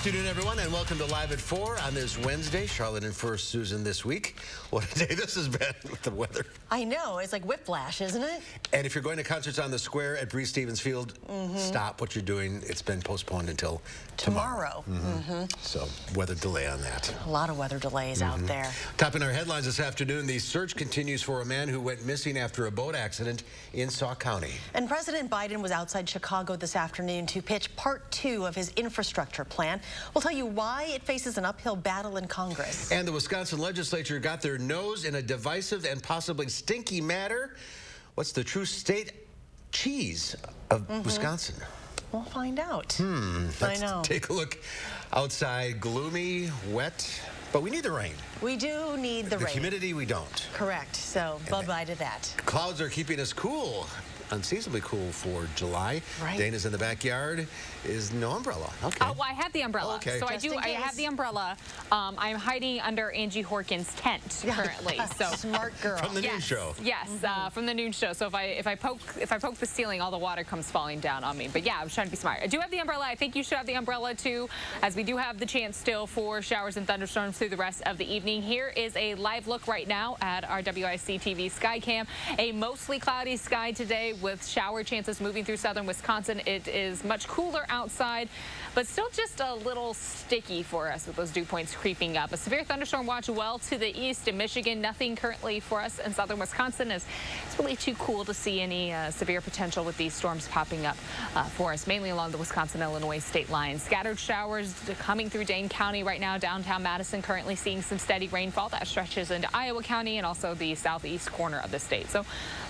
afternoon, everyone, and welcome to Live at 4 on this Wednesday. Charlotte and first Susan this week. What a day this has been with the weather. I know. It's like whiplash, isn't it? And if you're going to concerts on the square at Breese Stevens Field, stop what you're doing. It's been postponed until tomorrow. So weather delay on that. A lot of weather delays out there. Topping our headlines this afternoon, the search continues for a man who went missing after a boat accident in Sauk County. And President Biden was outside Chicago this afternoon to pitch part 2 of his infrastructure plan. We'll tell you why it faces an uphill battle in Congress. And the Wisconsin legislature got their nose in a divisive and possibly stinky matter. What's the true state cheese of Wisconsin? We'll find out. Let's I know. take a look outside. Gloomy, wet, but we need the rain. We do need the rain. The humidity, we don't. Correct. So bye-bye to that. Clouds are keeping us cool. Unseasonably cool for July. Right. Dana's in the backyard. Is no umbrella. Okay. Oh, well, I have the umbrella. Okay. So I have the umbrella. I'm hiding under Angie Horkin's tent currently. So smart girl. From the noon show. Yes, from the noon show. So if I poke the ceiling, all the water comes falling down on me. But yeah, I was trying to be smart. I do have the umbrella. I think you should have the umbrella too, as we do have the chance still for showers and thunderstorms through the rest of the evening. Here is a live look right now at our WISC-TV sky cam. A mostly cloudy sky today with shower chances moving through southern Wisconsin. It is much cooler outside, but still just a little sticky for us with those dew points creeping up. A severe thunderstorm watch well to the east in Michigan. Nothing currently for us in southern Wisconsin, as it's really too cool to see any severe potential with these storms popping up for us, mainly along the Wisconsin-Illinois state line. Scattered showers coming through Dane County right now. Downtown Madison currently seeing some steady rainfall that stretches into Iowa County and also the southeast corner of the state. So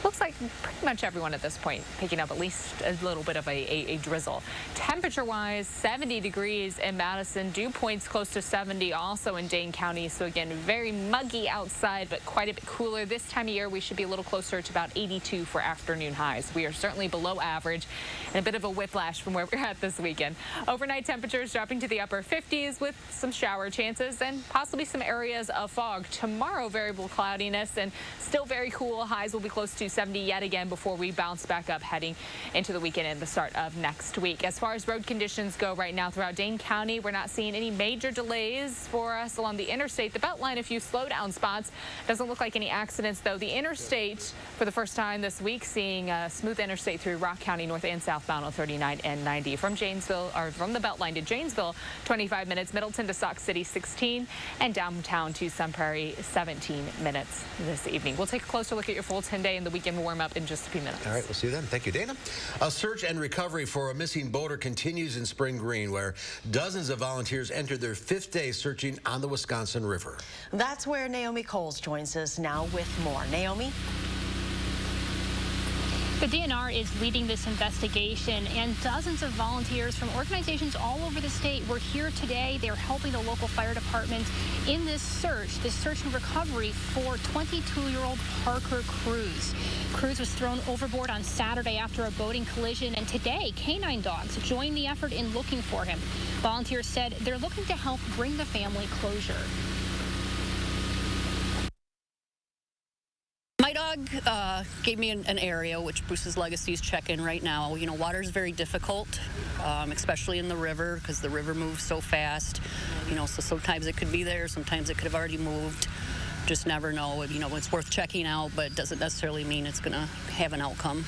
looks like pretty much everyone at this point picking up at least a little bit of a drizzle. Temperature-wise, 70 degrees in Madison. Dew points close to 70 also in Dane County. So again, very muggy outside, but quite a bit cooler. This time of year, we should be a little closer to about 82 for afternoon highs. We are certainly below average and a bit of a whiplash from where we're at this weekend. Overnight temperatures dropping to the upper 50s with some shower chances and possibly some areas of fog. Tomorrow, variable cloudiness and still very cool. Highs will be close to 70 yet again before we bounce back up heading into the weekend and the start of next week. As far as road conditions go right now throughout Dane County, we're not seeing any major delays for us along the interstate. The Beltline, a few slowdown spots. Doesn't look like any accidents, though. The interstate, for the first time this week, seeing a smooth interstate through Rock County, north and southbound on 39 and 90. From Janesville, or from the Beltline to Janesville, 25 minutes. Middleton to Sauk City, 16. And downtown to Sun Prairie, 17 minutes this evening. We'll take a closer look at your full 10-day and the weekend warm up in just a few minutes. All right, we'll see you then. Thank you, Dana. A search and recovery for a missing boater continues in Spring Green, where dozens of volunteers entered their 5th day searching on the Wisconsin River. That's where Naomi Coles joins us now with more. Naomi? The DNR is leading this investigation, and dozens of volunteers from organizations all over the state were here today. They're helping the local fire department in this search and recovery for 22-year-old Parker Cruz. Cruz was thrown overboard on Saturday after a boating collision, and today canine dogs joined the effort in looking for him. Volunteers said they're looking to help bring the family closure. My dog gave me an area, which Bruce's Legacy is checking right now. You know, water is very difficult, especially in the river, because the river moves so fast. You know, so sometimes it could be there, sometimes it could have already moved. Just never know. You know, it's worth checking out, but it doesn't necessarily mean it's going to have an outcome.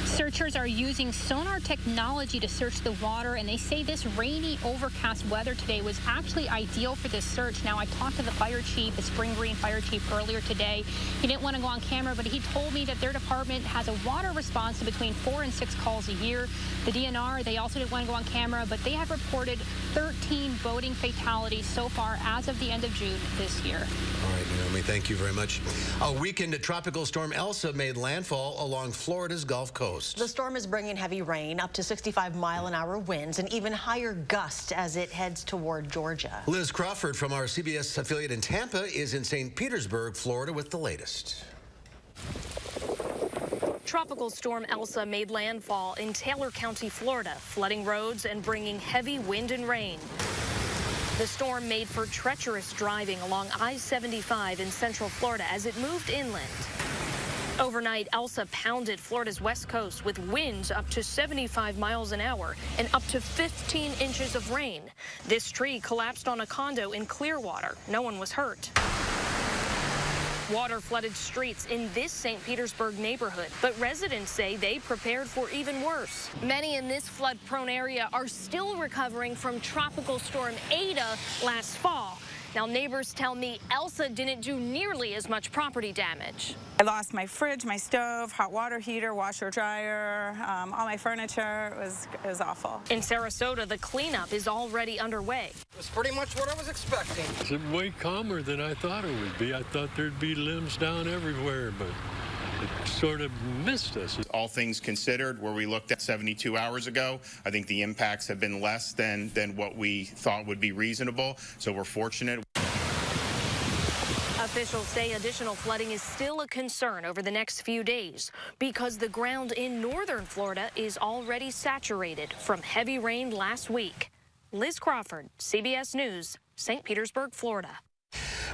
Searchers are using sonar technology to search the water, and they say this rainy, overcast weather today was actually ideal for this search. Now, I talked to the fire chief, the Spring Green fire chief, earlier today. He didn't want to go on camera, but he told me that their department has a water response to between 4 and 6 calls a year. The DNR, they also didn't want to go on camera, but they have reported 13 boating fatalities so far as of the end of June this year. All right, Naomi, thank you very much. A weekend tropical storm Elsa made landfall along Florida's Gulf Coast. The storm is bringing heavy rain, up to 65-mile-an-hour winds, and even higher gusts as it heads toward Georgia. Liz Crawford from our CBS affiliate in Tampa is in St. Petersburg, Florida, with the latest. Tropical storm Elsa made landfall in Taylor County, Florida, flooding roads and bringing heavy wind and rain. The storm made for treacherous driving along I-75 in central Florida as it moved inland. Overnight, Elsa pounded Florida's west coast with winds up to 75 miles an hour and up to 15 inches of rain. This tree collapsed on a condo in Clearwater. No one was hurt. Water flooded streets in this St. Petersburg neighborhood, but residents say they prepared for even worse. Many in this flood-prone area are still recovering from Tropical Storm Ada last fall. Now, neighbors tell me Elsa didn't do nearly as much property damage. I lost my fridge, my stove, hot water heater, washer, dryer, all my furniture. It was awful. In Sarasota, the cleanup is already underway. It was pretty much what I was expecting. It's way calmer than I thought it would be. I thought there'd be limbs down everywhere, but it sort of missed us. All things considered, where we looked at 72 hours ago, I think the impacts have been less than what we thought would be reasonable, so we're fortunate. Officials say additional flooding is still a concern over the next few days because the ground in northern Florida is already saturated from heavy rain last week. Liz Crawford, CBS News, St. Petersburg, Florida.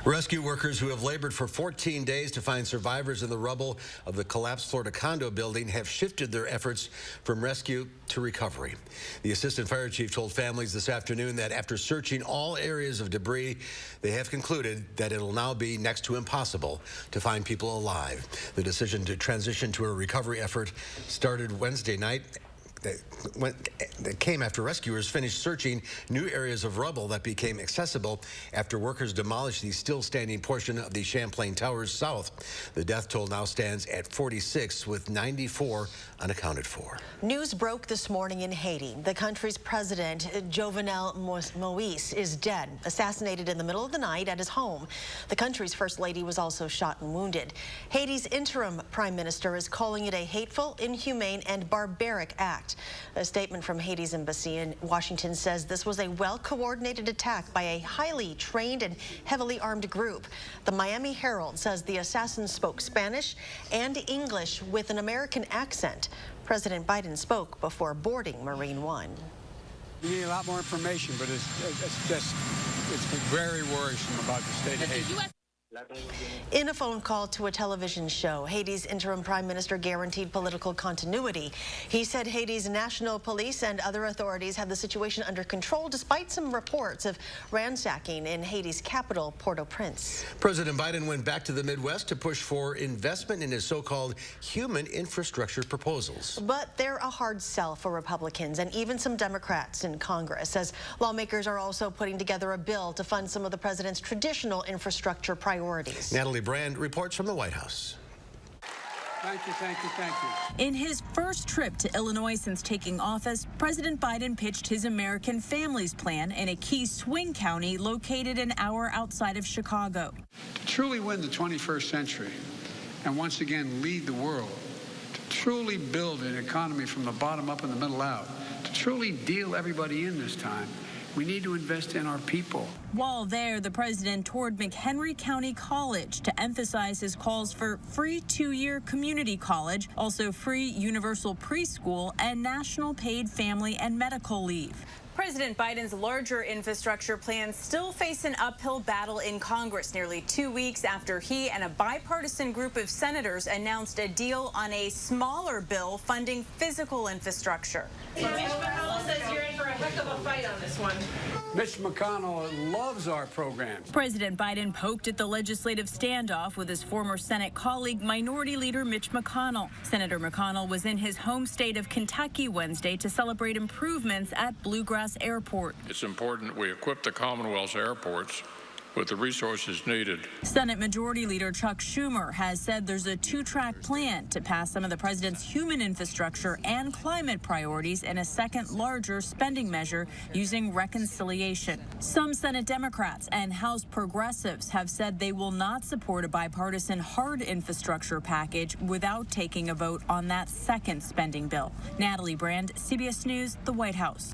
Rescue workers who have labored for 14 days to find survivors in the rubble of the collapsed Florida condo building have shifted their efforts from rescue to recovery. The assistant fire chief told families this afternoon that after searching all areas of debris, they have concluded that it'll now be next to impossible to find people alive. The decision to transition to a recovery effort started Wednesday night. That came after rescuers finished searching new areas of rubble that became accessible after workers demolished the still standing portion of the Champlain Towers south. The death toll now stands at 46, with 94 unaccounted for. News broke this morning in Haiti. The country's president, Jovenel Moise, is dead, assassinated in the middle of the night at his home. The country's first lady was also shot and wounded. Haiti's interim prime minister is calling it a hateful, inhumane, and barbaric act. A statement from Haiti's embassy in Washington says this was a well-coordinated attack by a highly trained and heavily armed group. The Miami Herald says the assassin spoke Spanish and English with an American accent. President Biden spoke before boarding Marine One. We need a lot more information, but it's very worrisome about the state of Haiti. In a phone call to a television show, Haiti's interim prime minister guaranteed political continuity. He said Haiti's national police and other authorities have the situation under control despite some reports of ransacking in Haiti's capital, Port-au-Prince. President Biden went back to the Midwest to push for investment in his so-called human infrastructure proposals. But they're a hard sell for Republicans and even some Democrats in Congress, as lawmakers are also putting together a bill to fund some of the president's traditional infrastructure priorities. Natalie Brand reports from the White House. Thank you, thank you, thank you. In his first trip to Illinois since taking office, President Biden pitched his American Families Plan in a key swing county located an hour outside of Chicago. To truly win the 21st century and once again lead the world, to truly build an economy from the bottom up and the middle out, to truly deal everybody in this time, we need to invest in our people. While there, the president toured McHenry County College to emphasize his calls for free 2-year community college, also free universal preschool, and national paid family and medical leave. President Biden's larger infrastructure plans still face an uphill battle in Congress nearly 2 weeks after he and a bipartisan group of senators announced a deal on a smaller bill funding physical infrastructure. Mitch McConnell says you're in for a heck of a fight on this one. Mitch McConnell loves our program. President Biden poked at the legislative standoff with his former Senate colleague, Minority Leader Mitch McConnell. Senator McConnell was in his home state of Kentucky Wednesday to celebrate improvements at Bluegrass Airport. It's important we equip the Commonwealth's airports with the resources needed. Senate Majority Leader Chuck Schumer has said there's a 2-track plan to pass some of the president's human infrastructure and climate priorities in a second larger spending measure using reconciliation. Some Senate Democrats and House progressives have said they will not support a bipartisan hard infrastructure package without taking a vote on that second spending bill. Natalie Brand, CBS News, the White House.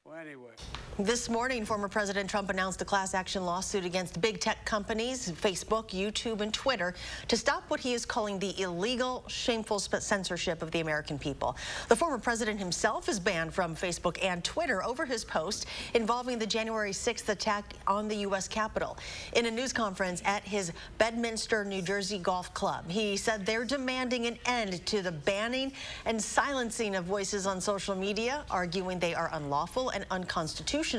Well, anyway. This morning, former President Trump announced a class action lawsuit against big tech companies, Facebook, YouTube, and Twitter, to stop what he is calling the illegal, shameful censorship of the American people. The former president himself is banned from Facebook and Twitter over his post involving the January 6th attack on the U.S. Capitol. In a news conference at his Bedminster, New Jersey golf club, he said they're demanding an end to the banning and silencing of voices on social media, arguing they are unlawful and unconstitutional.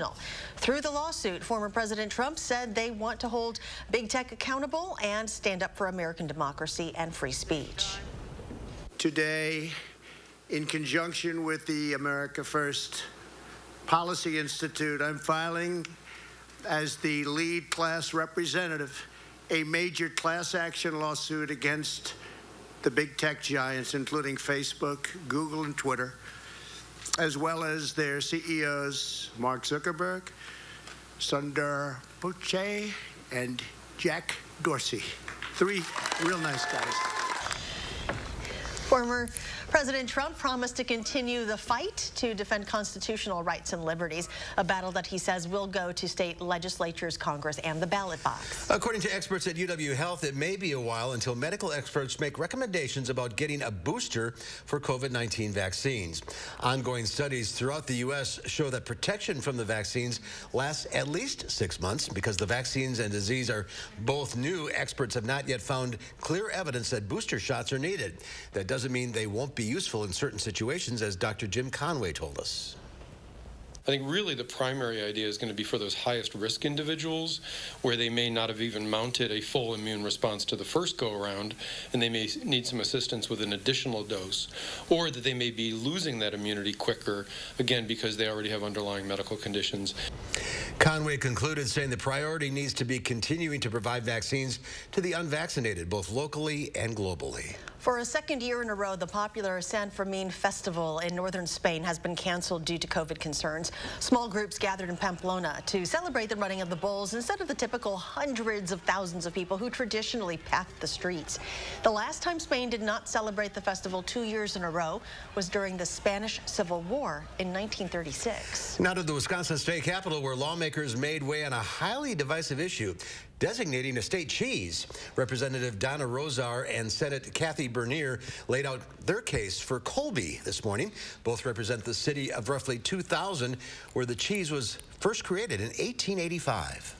Through the lawsuit, former President Trump said they want to hold big tech accountable and stand up for American democracy and free speech. Today, in conjunction with the America First Policy Institute, I'm filing as the lead class representative a major class action lawsuit against the big tech giants, including Facebook, Google, and Twitter, as well as their CEOs, Mark Zuckerberg, Sundar Pichai, and Jack Dorsey. Three real nice guys. Former President Trump promised to continue the fight to defend constitutional rights and liberties, a battle that he says will go to state legislatures, Congress, and the ballot box. According to experts at UW Health, it may be a while until medical experts make recommendations about getting a booster for COVID-19 vaccines. Ongoing studies throughout the U.S. show that protection from the vaccines lasts at least 6 months. Because the vaccines and disease are both new, experts have not yet found clear evidence that booster shots are needed. That doesn't mean they won't be useful in certain situations, as Dr. Jim Conway told us. I think really the primary idea is going to be for those highest risk individuals where they may not have even mounted a full immune response to the first go-around, and they may need some assistance with an additional dose, or that they may be losing that immunity quicker, again, because they already have underlying medical conditions. Conway concluded saying the priority needs to be continuing to provide vaccines to the unvaccinated, both locally and globally. For a second year in a row, the popular San Fermin festival in northern Spain has been canceled due to COVID concerns. Small groups gathered in Pamplona to celebrate the running of the bulls instead of the typical hundreds of thousands of people who traditionally packed the streets. The last time Spain did not celebrate the festival 2 years in a row was during the Spanish Civil War in 1936. Now to the Wisconsin state capitol, where lawmakers made way on a highly divisive issue, designating a state cheese. Representative Donna Rosar and Senate Kathy Bernier laid out their case for Colby this morning. Both represent the city of roughly 2,000, where the cheese was first created in 1885.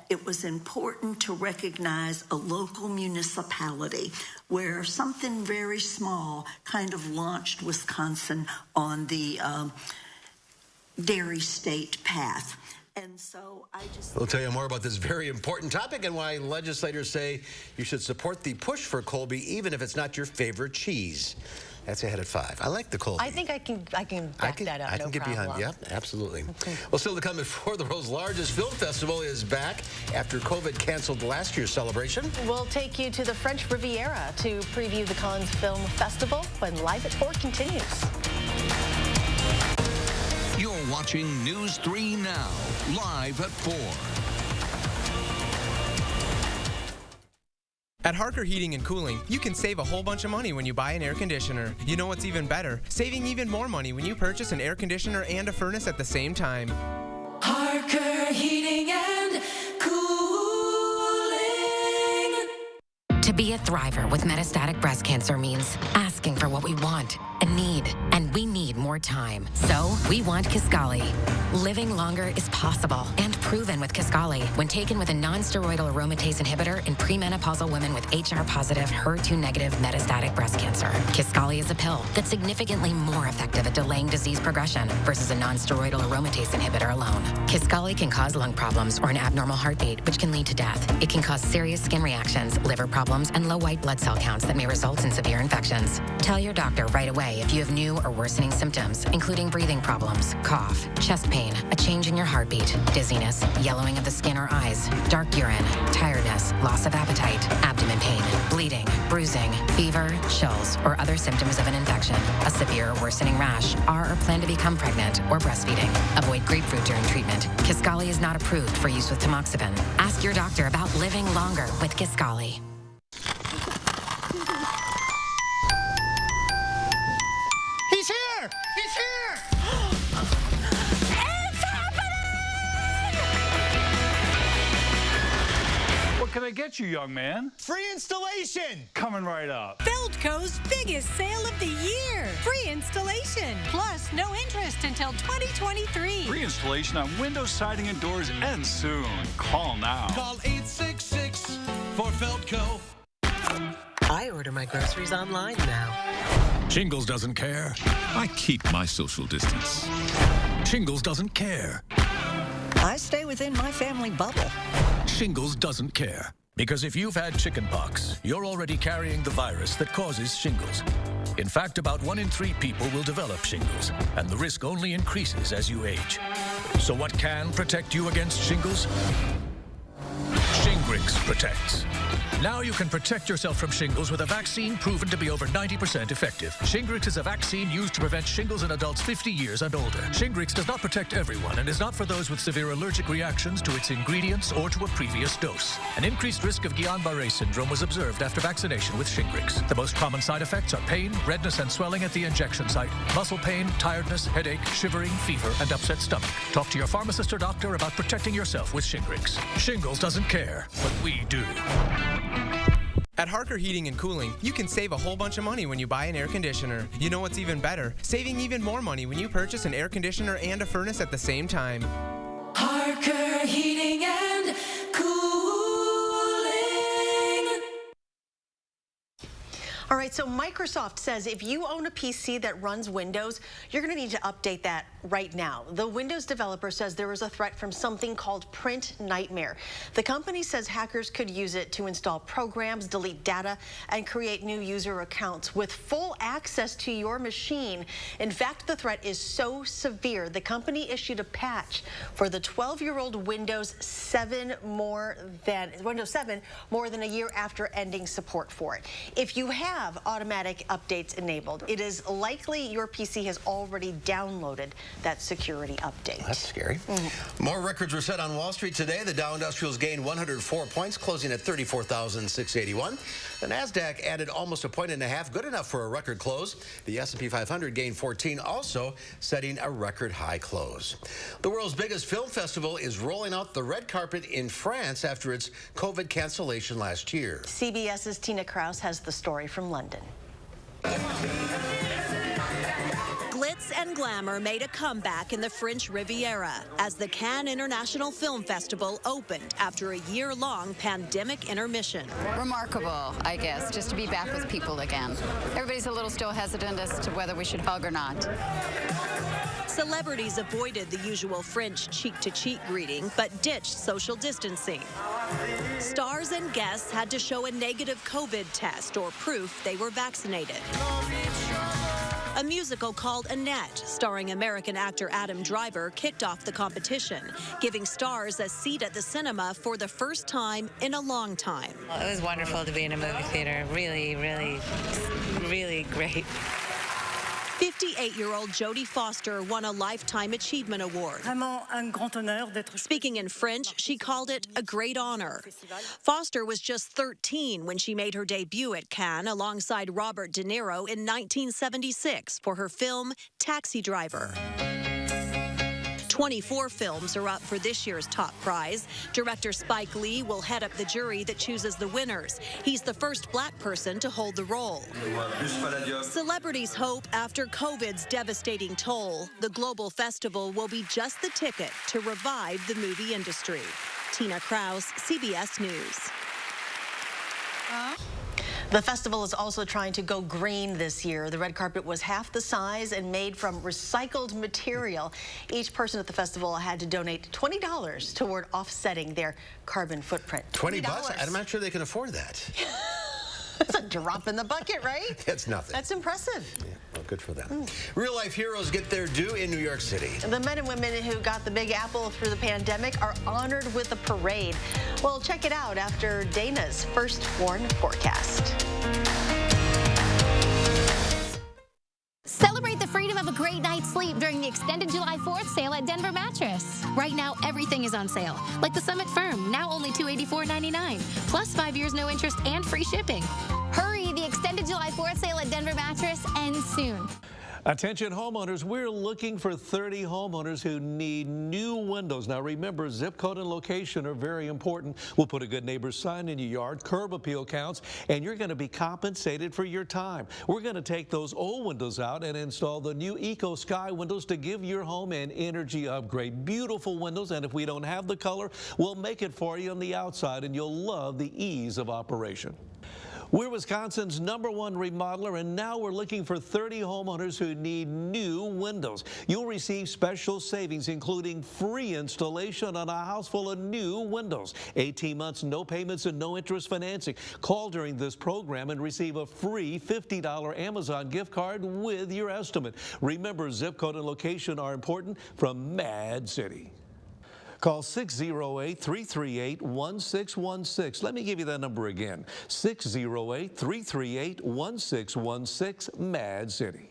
It was important to recognize a local municipality where something very small kind of launched Wisconsin on the dairy state path. And so We'll tell you more about this very important topic and why legislators say you should support the push for Colby even if it's not your favorite cheese. That's ahead at 5. I like the Colby. I think I can back that up. I can get behind. Yep, absolutely. Okay. Well, still to come, before the world's largest film festival is back after COVID canceled last year's celebration. We'll take you to the French Riviera to preview the Cannes Film Festival when Live at 4 continues. You're watching News 3 Now, live at 4. At Harker Heating and Cooling, you can save a whole bunch of money when you buy an air conditioner. You know what's even better? Saving even more money when you purchase an air conditioner and a furnace at the same time. Harker Heating and Cooling. To be a thriver with metastatic breast cancer means asking for what we want and need. And we need more time. So we want Kisqali. Living longer is possible and proven with Kisqali when taken with a non-steroidal aromatase inhibitor in premenopausal women with HR-positive, HER2-negative metastatic breast cancer. Kisqali is a pill that's significantly more effective at delaying disease progression versus a non-steroidal aromatase inhibitor alone. Kisqali can cause lung problems or an abnormal heartbeat, which can lead to death. It can cause serious skin reactions, liver problems, and low white blood cell counts that may result in severe infections. Tell your doctor right away if you have new or worsening symptoms, including breathing problems, cough, chest pain, a change in your heartbeat, dizziness, yellowing of the skin or eyes, dark urine, tiredness, loss of appetite, abdomen pain, bleeding, bruising, fever, chills, or other symptoms of an infection, a severe or worsening rash, are or plan to become pregnant or breastfeeding. Avoid grapefruit during treatment. Kisqali is not approved for use with tamoxifen. Ask your doctor about living longer with Kisqali. He's here! He's here! It's happening! What can I get you, young man? Free installation! Coming right up. Feldco's biggest sale of the year. Free installation. Plus, no interest until 2023. Free installation on windows, siding, and doors ends soon. Call now. Call 866 for Feldco. I order my groceries online now. Shingles doesn't care. I keep my social distance. Shingles doesn't care. I stay within my family bubble. Shingles doesn't care. Because if you've had chickenpox, you're already carrying the virus that causes shingles. In fact, about 1 in 3 people will develop shingles, and the risk only increases as you age. So what can protect you against shingles? Shingrix protects. Now you can protect yourself from shingles with a vaccine proven to be over 90% effective. Shingrix is a vaccine used to prevent shingles in adults 50 years and older. Shingrix does not protect everyone and is not for those with severe allergic reactions to its ingredients or to a previous dose. An increased risk of Guillain-Barré syndrome was observed after vaccination with Shingrix. The most common side effects are pain, redness and swelling at the injection site, muscle pain, tiredness, headache, shivering, fever, and upset stomach. Talk to your pharmacist or doctor about protecting yourself with Shingrix. Shingles doesn't care, but we do. At Harker Heating and Cooling, you can save a whole bunch of money when you buy an air conditioner. You know what's even better? Saving even more money when you purchase an air conditioner and a furnace at the same time. Harker Heating and Cooling. All right, so Microsoft says if you own a PC that runs Windows, you're going to need to update that right now. The Windows developer says there was a threat from something called Print Nightmare. The company says hackers could use it to install programs, delete data, and create new user accounts with full access to your machine. In fact, the threat is so severe, the company issued a patch for the 12-year-old Windows 7 more than a year after ending support for it. If you have automatic updates enabled, it is likely your PC has already downloaded that security update. That's scary. More records were set on Wall Street today. The Dow Industrials gained 104 points, closing at 34,681. The NASDAQ added almost a point and a half, good enough for a record close. The S&P 500 gained 14, also setting a record high close. The world's biggest film festival is rolling out the red carpet in France after its COVID cancellation last year. CBS's Tina Krause has the story from London. Glitz and glamour made a comeback in the French Riviera as the Cannes International Film Festival opened after a year-long pandemic intermission. Remarkable, I guess, just to be back with people again. Everybody's a little still hesitant as to whether we should hug or not. Celebrities avoided the usual French cheek-to-cheek greeting, but ditched social distancing. Stars and guests had to show a negative COVID test or proof they were vaccinated. A musical called Annette, starring American actor Adam Driver, kicked off the competition, giving stars a seat at the cinema for the first time in a long time. Well, it was wonderful to be in a movie theater. Really, really, really great. 58-year-old Jodie Foster won a Lifetime Achievement Award. Speaking in French, she called it a great honor. Foster was just 13 when she made her debut at Cannes alongside Robert De Niro in 1976 for her film Taxi Driver. 24 films are up for this year's top prize. Director Spike Lee will head up the jury that chooses the winners. He's the first black person to hold the role. Celebrities hope after COVID's devastating toll, the global festival will be just the ticket to revive the movie industry. Tina Krause, CBS News. The festival is also trying to go green this year. The red carpet was half the size and made from recycled material. Each person at the festival had to donate $20 toward offsetting their carbon footprint. $20? I'm not sure they can afford that. That's a drop in the bucket, right? That's nothing. That's impressive. Yeah, well, good for them. Real-life heroes get their due in New York City. The men and women who got the Big Apple through the pandemic are honored with a parade. Well, check it out after Dana's firstborn forecast. Celebrate the freedom of a great night's sleep during the extended July 4th sale at Denver Mattress. Right now, everything is on sale, like the Summit Firm, now only $284.99, plus 5 years no interest and free shipping. Hurry, the extended July 4th sale at Denver Mattress ends soon. Attention homeowners, we're looking for 30 homeowners who need new windows. Now remember, zip code and location are very important. We'll put a good neighbor sign in your yard, curb appeal counts, and you're going to be compensated for your time. We're going to take those old windows out and install the new Eco Sky windows to give your home an energy upgrade. Beautiful windows, and if we don't have the color, we'll make it for you on the outside, and you'll love the ease of operation. We're Wisconsin's #1 remodeler, and now we're looking for 30 homeowners who need new windows. You'll receive special savings, including free installation on a house full of new windows. 18 months, no payments, and no interest financing. Call during this program and receive a free $50 Amazon gift card with your estimate. Remember, zip code and location are important from Mad City. Call 608-338-1616. Let me give you that number again. 608-338-1616, Mad City.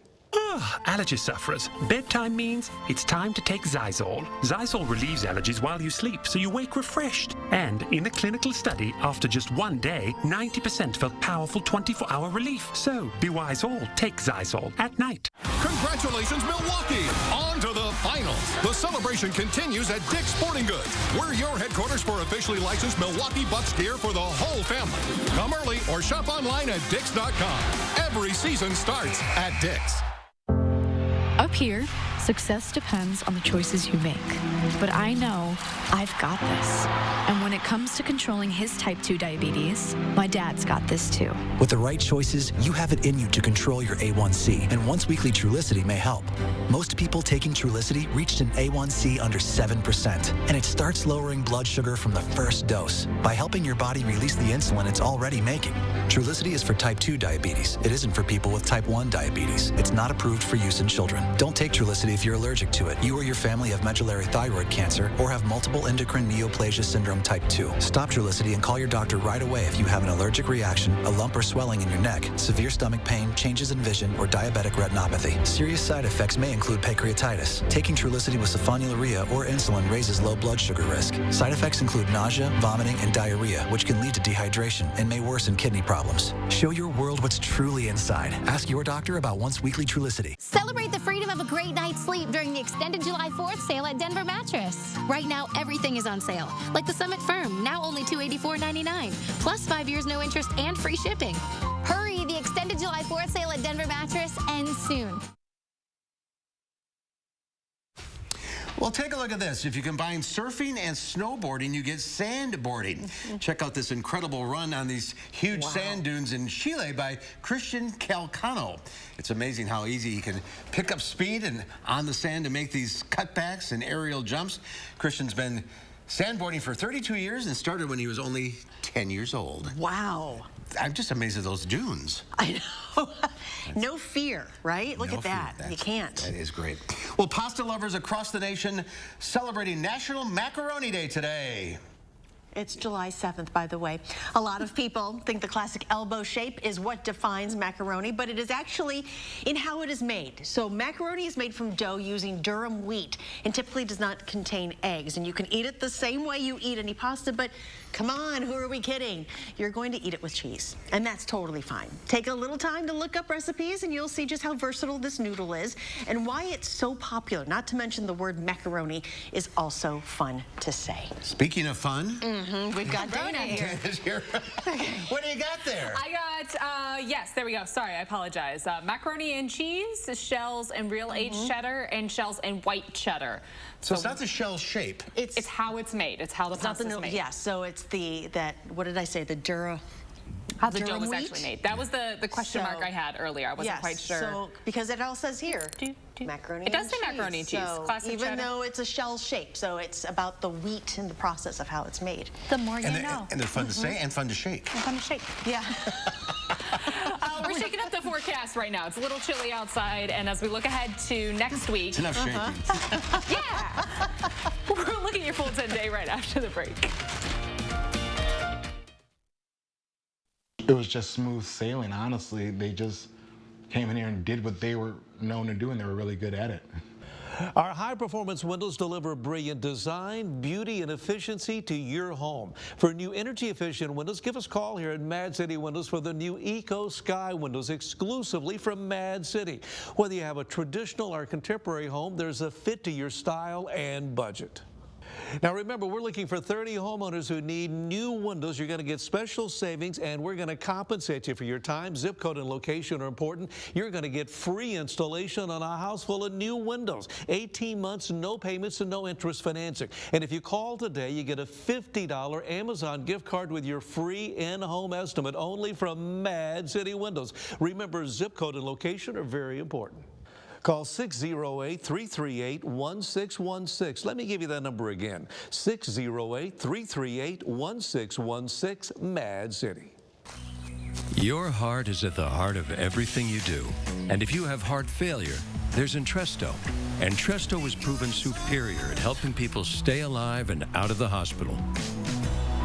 Allergy sufferers. Bedtime means it's time to take Zysol. Zysol relieves allergies while you sleep, so you wake refreshed. And in a clinical study, after just one day, 90% felt powerful 24-hour relief. So be wise all. Take Zysol at night. Congratulations, Milwaukee! On to the finals. The celebration continues at Dick's Sporting Goods. We're your headquarters for officially licensed Milwaukee Bucks gear for the whole family. Come early or shop online at Dicks.com. Every season starts at Dick's. Up here, success depends on the choices you make. But I know I've got this. And when it comes to controlling his type 2 diabetes, my dad's got this too. With the right choices, you have it in you to control your A1C, and once-weekly Trulicity may help. Most people taking Trulicity reached an A1C under 7%, and it starts lowering blood sugar from the first dose by helping your body release the insulin it's already making. Trulicity is for type 2 diabetes. It isn't for people with type 1 diabetes. It's not approved for use in children. Don't take Trulicity if you're allergic to it. You or your family have medullary thyroid cancer or have multiple endocrine neoplasia syndrome type 2. Stop Trulicity and call your doctor right away if you have an allergic reaction, a lump or swelling in your neck, severe stomach pain, changes in vision, or diabetic retinopathy. Serious side effects may include pancreatitis. Taking Trulicity with sulfonylurea or insulin raises low blood sugar risk. Side effects include nausea, vomiting, and diarrhea, which can lead to dehydration and may worsen kidney problems. Show your world what's truly inside. Ask your doctor about once-weekly Trulicity. Celebrate the freedom of a great night's sleep during the extended July 4th sale at Denver Mattress. Right now, everything is on sale, like the Summit Firm, now only $284.99, plus 5 years no interest and free shipping. Hurry, the extended July 4th sale at Denver Mattress ends soon. Well, take a look at this. If you combine surfing and snowboarding, you get sandboarding. Check out this incredible run on these huge sand dunes in Chile by Christian Calcano. It's amazing how easy he can pick up speed and on the sand to make these cutbacks and aerial jumps. Christian's been sandboarding for 32 years and started when he was only 10 years old. Wow. I'm just amazed at those dunes. I know. No fear, right? Look at that. You can't. That is great. Well, pasta lovers across the nation celebrating National Macaroni Day today. It's July 7th, by the way. A lot of people think the classic elbow shape is what defines macaroni, but it is actually in how it is made. So macaroni is made from dough using durum wheat and typically does not contain eggs. And you can eat it the same way you eat any pasta, but come on, who are we kidding? You're going to eat it with cheese, and that's totally fine. Take a little time to look up recipes and you'll see just how versatile this noodle is and why it's so popular. Not to mention the word macaroni is also fun to say. Speaking of fun, we've got Dana here. What do you got there? I got, yes, there we go. Sorry, I apologize. Macaroni and cheese, shells and real aged cheddar, and shells and white cheddar. So it's not the shell shape. It's how it's made. It's how the pasta is made. Yes, so it's what did I say, the dura... How the dough was actually made. That was the question mark I had earlier. I wasn't quite sure. So, because it all says here, macaroni and cheese. It does say macaroni and cheese. So classic even cheddar. though it's a shell shape, so it's about the wheat and the process of how it's made. The more you know. And they're fun to say and fun to shake. And fun to shake. Yeah. We're shaking up the forecast right now. It's a little chilly outside, and as we look ahead to next week. It's enough shaking. Yeah. We're looking at your full 10-day right after the break. It was just smooth sailing, honestly. They just came in here and did what they were known to do, and they were really good at it. Our high-performance windows deliver brilliant design, beauty, and efficiency to your home. For new energy-efficient windows, give us a call here at Mad City Windows for the new Eco Sky windows exclusively from Mad City. Whether you have a traditional or contemporary home, there's a fit to your style and budget. Now remember, we're looking for 30 homeowners who need new windows. You're going to get special savings, and we're going to compensate you for your time. Zip code and location are important. You're going to get free installation on a house full of new windows. 18 months, no payments, and no interest financing. And if you call today, you get a $50 Amazon gift card with your free in-home estimate only from Mad City Windows. Remember, zip code and location are very important. Call 608-338-1616. Let me give you that number again, 608-338-1616, Mad City. Your heart is at the heart of everything you do. And if you have heart failure, there's Entresto. Entresto is proven superior at helping people stay alive and out of the hospital.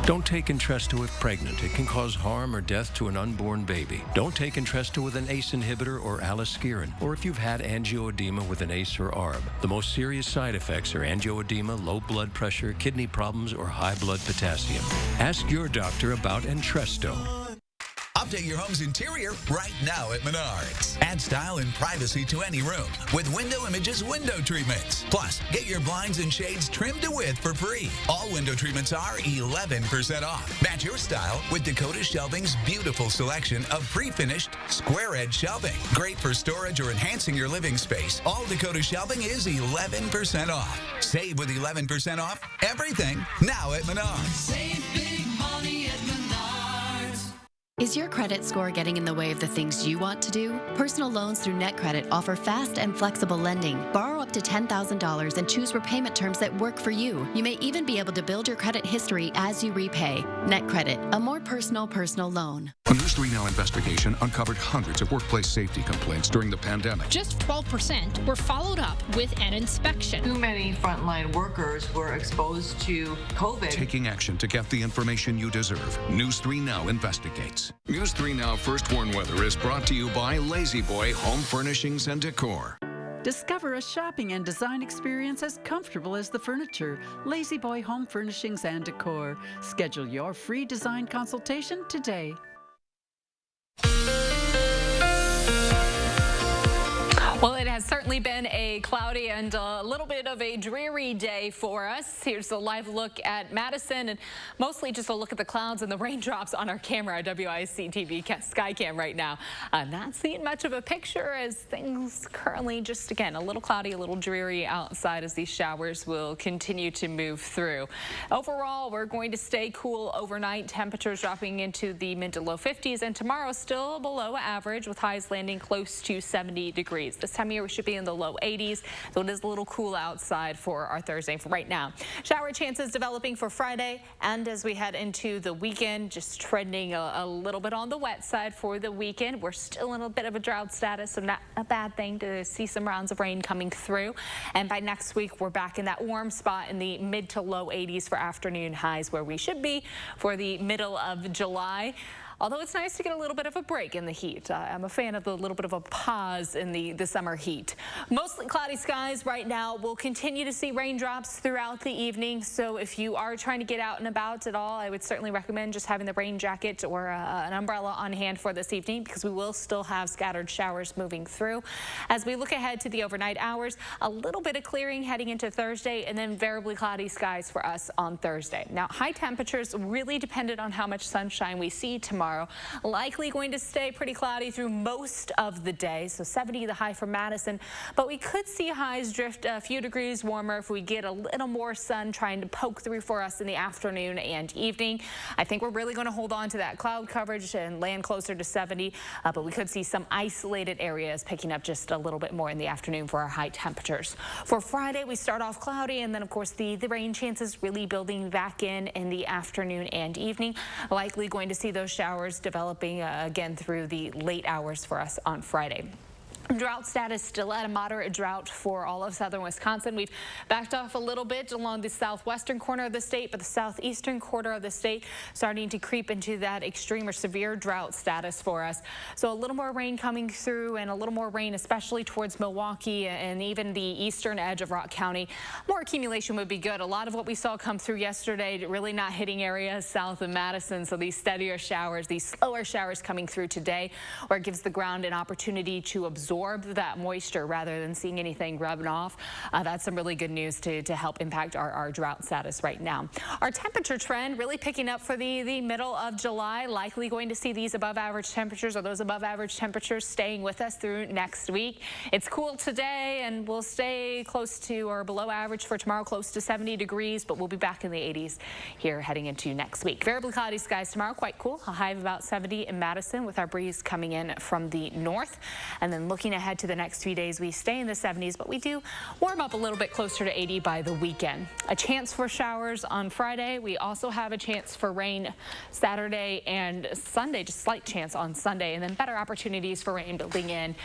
Don't take Entresto if pregnant. It can cause harm or death to an unborn baby. Don't take Entresto with an ACE inhibitor or aliskiren, or if you've had angioedema with an ACE or ARB. The most serious side effects are angioedema, low blood pressure, kidney problems, or high blood potassium. Ask your doctor about Entresto. Update your home's interior right now at Menards. Add style and privacy to any room with Window Images window treatments. Plus, get your blinds and shades trimmed to width for free. All window treatments are 11% off. Match your style with Dakota Shelving's beautiful selection of pre-finished square edge shelving. Great for storage or enhancing your living space. All Dakota Shelving is 11% off. Save with 11% off everything now at Menards. Save big money at Menards. Is your credit score getting in the way of the things you want to do? Personal loans through NetCredit offer fast and flexible lending. Borrow up to $10,000 and choose repayment terms that work for you. You may even be able to build your credit history as you repay. NetCredit, a more personal loan. A News 3 Now investigation uncovered hundreds of workplace safety complaints during the pandemic. Just 12% were followed up with an inspection. Too many frontline workers were exposed to COVID. Taking action to get the information you deserve. News 3 Now investigates. News 3 Now First Warn Weather is brought to you by Lazy Boy Home Furnishings and Decor. Discover a shopping and design experience as comfortable as the furniture. Lazy Boy Home Furnishings and Decor. Schedule your free design consultation today. Well, it has certainly been a cloudy and a little bit of a dreary day for us. Here's a live look at Madison, and mostly just a look at the clouds and the raindrops on our camera, our WISC-TV Skycam right now. Not seeing much of a picture as things currently just, again, a little cloudy, a little dreary outside as these showers will continue to move through. Overall, we're going to stay cool overnight, temperatures dropping into the mid to low 50s, and tomorrow still below average with highs landing close to 70 degrees. This time of year we should be in the low 80s, so it is a little cool outside for our Thursday for right now. Shower chances developing for Friday, and as we head into the weekend, just trending a little bit on the wet side for the weekend. We're still in a bit of a drought status, so not a bad thing to see some rounds of rain coming through. And by next week, we're back in that warm spot in the mid to low 80s for afternoon highs, where we should be for the middle of July. Although it's nice to get a little bit of a break in the heat. I'm a fan of the little bit of a pause in the summer heat. Mostly cloudy skies right now. We'll continue to see raindrops throughout the evening. So if you are trying to get out and about at all, I would certainly recommend just having the rain jacket or an umbrella on hand for this evening, because we will still have scattered showers moving through. As we look ahead to the overnight hours, a little bit of clearing heading into Thursday, and then variably cloudy skies for us on Thursday. Now, high temperatures really dependent on how much sunshine we see tomorrow. Likely going to stay pretty cloudy through most of the day, so 70 the high for Madison, but we could see highs drift a few degrees warmer if we get a little more sun trying to poke through for us in the afternoon and evening. I think we're really going to hold on to that cloud coverage and land closer to 70, but we could see some isolated areas picking up just a little bit more in the afternoon for our high temperatures. For Friday, we start off cloudy, and then of course the rain chances really building back in the afternoon and evening. Likely going to see those showers developing again through the late hours for us on Friday. Drought status still at a moderate drought for all of southern Wisconsin. We've backed off a little bit along the southwestern corner of the state, but the southeastern quarter of the state starting to creep into that extreme or severe drought status for us. So a little more rain coming through, and a little more rain especially towards Milwaukee and even the eastern edge of Rock County. More accumulation would be good. A lot of what we saw come through yesterday really not hitting areas south of Madison, so these steadier showers, these slower showers coming through today, where it gives the ground an opportunity to absorb that moisture rather than seeing anything rubbing off. That's some really good news to help impact our drought status right now. Our temperature trend really picking up for the middle of July. Likely going to see these above average temperatures, or those above average temperatures, staying with us through next week. It's cool today, and we'll stay close to or below average for tomorrow, close to 70 degrees, but we'll be back in the 80s here heading into next week. Variably cloudy skies tomorrow, quite cool. A high of about 70 in Madison with our breeze coming in from the north. And then looking ahead to the next few days, we stay in the 70s, but we do warm up a little bit closer to 80 by the weekend. A chance for showers on Friday. We also have a chance for rain Saturday and Sunday, just slight chance on Sunday, and then better opportunities for rain building in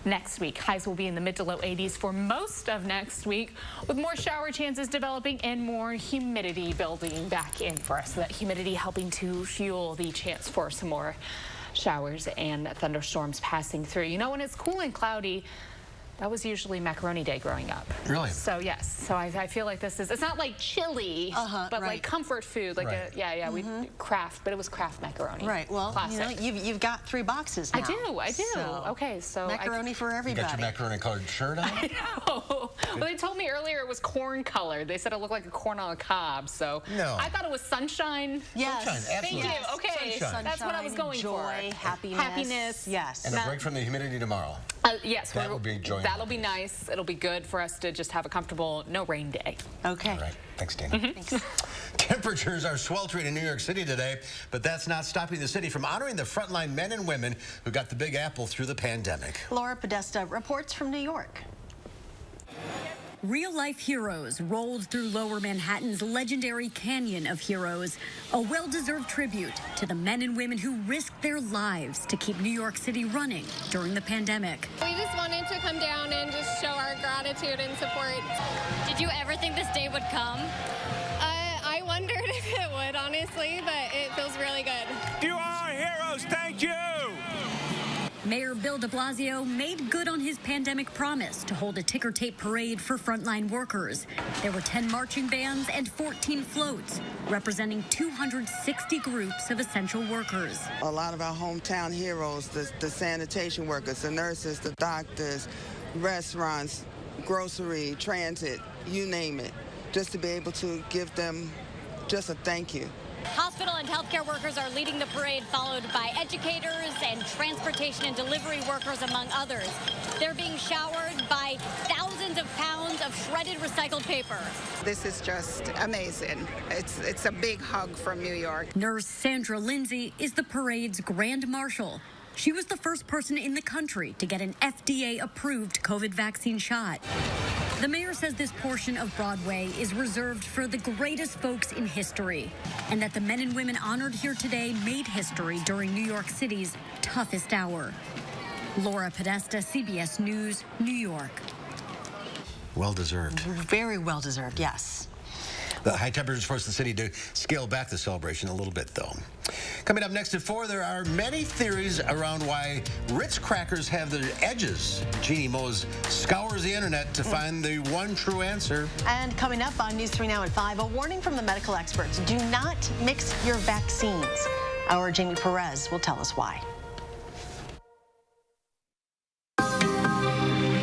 next week. Highs will be in the mid to low 80s for most of next week, with more shower chances developing and more humidity building back in for us. So that humidity helping to fuel the chance for some more showers and thunderstorms passing through. You know, when it's cool and cloudy, that was usually macaroni day growing up. Really? So yes. So I feel like this is, it's not like chili, but like comfort food, like we Kraft, but it was Kraft macaroni. Right. Well, classic. you know, you've got 3 boxes now. I do. So okay, so macaroni for everybody. You got your macaroni colored shirt on? I know. Well, they told me earlier it was corn colored. They said it looked like a corn on a cob. So no. I thought it was sunshine. Yes. Sunshine, absolutely. Thank you. Okay. Sunshine. That's what I was going joy, for. Happiness. Yes. And a break from the humidity tomorrow. Yes. That will be joy. That'll be nice. It'll be good for us to just have a comfortable no rain day. Okay. All right. Thanks, Dana. Thanks. Temperatures are sweltering in New York City today, but that's not stopping the city from honoring the frontline men and women who got the Big Apple through the pandemic. Laura Podesta reports from New York. Real-life heroes rolled through Lower Manhattan's legendary Canyon of Heroes, a well-deserved tribute to the men and women who risked their lives to keep New York City running during the pandemic. We just wanted to come down and just show our gratitude and support. Did you ever think this day would come? I wondered if it would, honestly, but it feels really good. You are heroes, thank you! Mayor Bill de Blasio made good on his pandemic promise to hold a ticker tape parade for frontline workers. There were 10 marching bands and 14 floats, representing 260 groups of essential workers. A lot of our hometown heroes, the sanitation workers, the nurses, the doctors, restaurants, grocery, transit, you name it, just to be able to give them just a thank you. Hospital and healthcare workers are leading the parade, followed by educators and transportation and delivery workers, among others. They're being showered by thousands of pounds of shredded recycled paper. This is just amazing. It's a big hug from New York. Nurse Sandra Lindsay is the parade's grand marshal. She was the first person in the country to get an FDA-approved COVID vaccine shot. The mayor says this portion of Broadway is reserved for the greatest folks in history, and that the men and women honored here today made history during New York City's toughest hour. Laura Podesta, CBS News, New York. Well-deserved. Very well-deserved, yes. The high temperatures forced the city to scale back the celebration a little bit, though. Coming up next at 4, there are many theories around why Ritz crackers have their edges. Jeannie Mose scours the internet to find the one true answer. And coming up on News 3 Now at 5, a warning from the medical experts. Do not mix your vaccines. Our Jamie Perez will tell us why.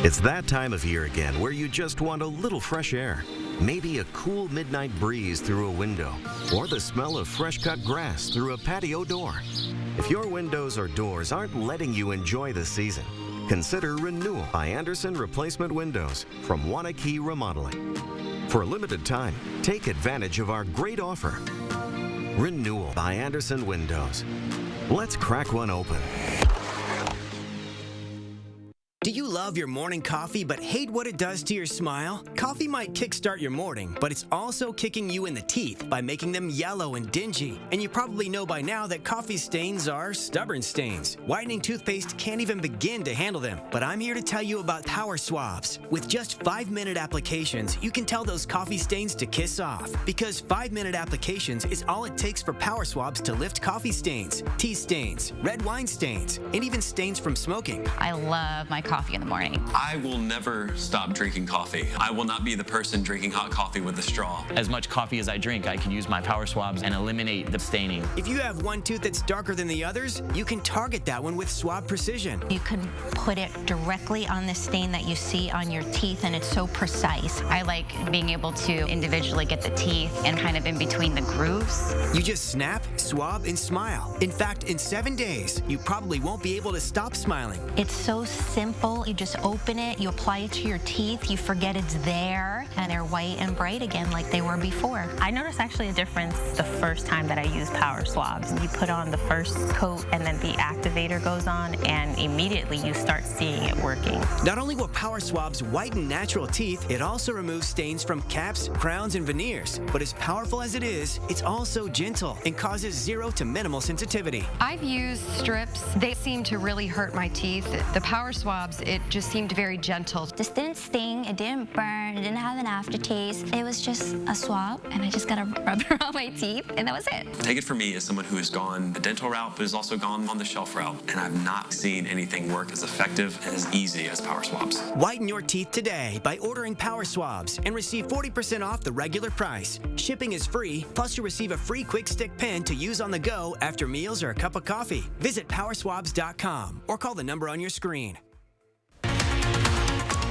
It's that time of year again where you just want a little fresh air. Maybe a cool midnight breeze through a window, or the smell of fresh-cut grass through a patio door. If your windows or doors aren't letting you enjoy the season, consider Renewal by Anderson Replacement Windows from Wanakee Remodeling. For a limited time, take advantage of our great offer. Renewal by Anderson Windows. Let's crack one open. Do you love your morning coffee but hate what it does to your smile? Coffee might kickstart your morning, but it's also kicking you in the teeth by making them yellow and dingy. And you probably know by now that coffee stains are stubborn stains. Whitening toothpaste can't even begin to handle them. But I'm here to tell you about Power Swabs. With just 5-minute applications, you can tell those coffee stains to kiss off. Because 5-minute applications is all it takes for Power Swabs to lift coffee stains, tea stains, red wine stains, and even stains from smoking. I love my coffee in the morning. I will never stop drinking coffee. I will not be the person drinking hot coffee with a straw. As much coffee as I drink, I can use my Power Swabs and eliminate the staining. If you have one tooth that's darker than the others, you can target that one with Swab Precision. You can put it directly on the stain that you see on your teeth, and it's so precise. I like being able to individually get the teeth and kind of in between the grooves. You just snap, swab, and smile. In fact, in 7 days, you probably won't be able to stop smiling. It's so simple. You just open it, you apply it to your teeth, you forget it's there, and they're white and bright again like they were before. I noticed actually a difference the first time that I used Power Swabs. You put on the first coat and then the activator goes on, and immediately you start seeing it working. Not only will Power Swabs whiten natural teeth, it also removes stains from caps, crowns, and veneers. But as powerful as it is, it's also gentle and causes 0 to minimal sensitivity. I've used strips. They seem to really hurt my teeth. The Power Swabs, it just seemed very gentle. This didn't sting, it didn't burn, it didn't have an aftertaste. It was just a swab, and I just got to rub it on my teeth, and that was it. Take it from me as someone who has gone the dental route, but has also gone on the shelf route, and I've not seen anything work as effective and as easy as Power Swabs. Whiten your teeth today by ordering Power Swabs and receive 40% off the regular price. Shipping is free, plus you'll receive a free quick stick pen to use on the go after meals or a cup of coffee. Visit powerswabs.com or call the number on your screen.